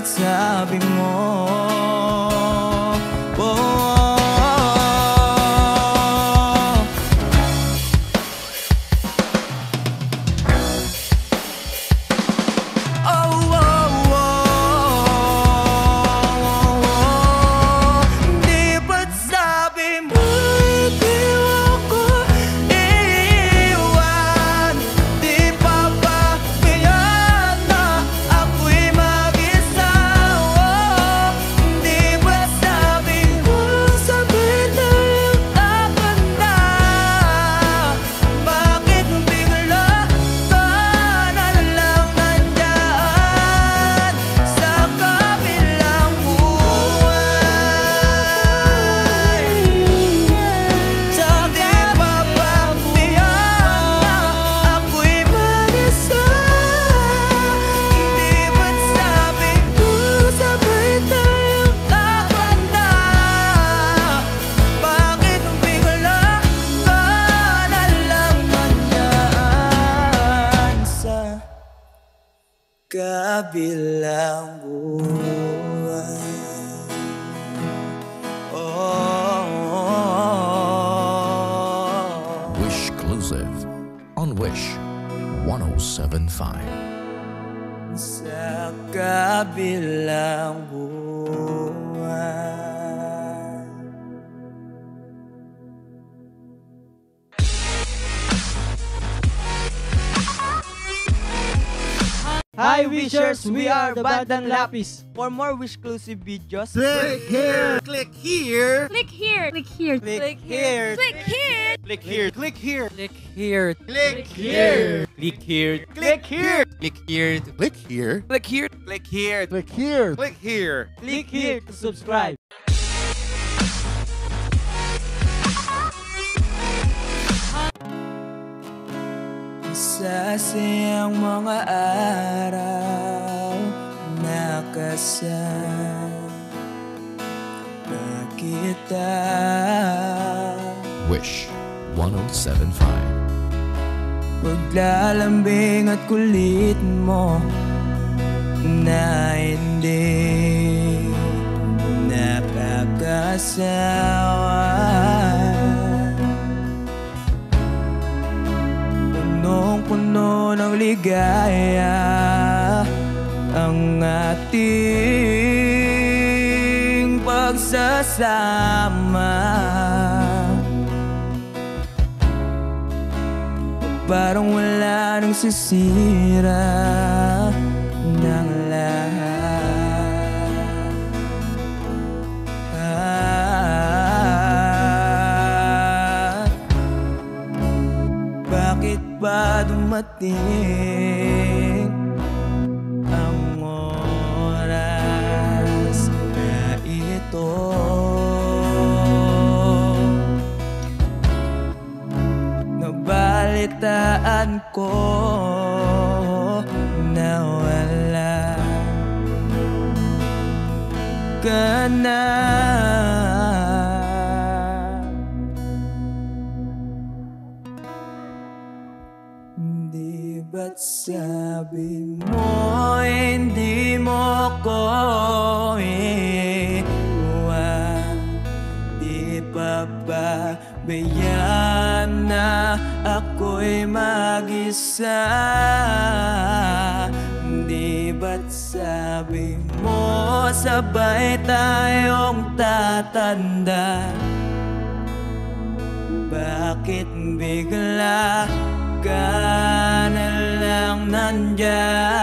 ba't sabi mo? Kabilang buwan. Wishclusive on Wish 107.5. Sa kabilang buwan. Hi Wishers, we are the Bandang Lapis. For more Wishclusive videos, Click here! Click here! Click here. Click here. click here. Click here. Click here! Click here! Click here. Click here! Click here. Click here! Click here. Click here! Click here. Click here! Click here. Click here! Click here to subscribe. Sa siyang mga araw nakasama kita. Wish 107.5. Paglalambing at kulit mo na hindi nakakasawa. Punong-puno ng ligaya ang ating pagsasama. Parang wala nang sisira ng lahat. Bakit ba dumating ang oras na ito? Nabalitaan ko na wala ka na. Di ba't sabi mo hindi mo ko iwan? Di pa ba bayaan na ako'y mag-isa? Di ba't sabi mo sabay tayong tatanda? Bakit bigla ka na lang nandyan?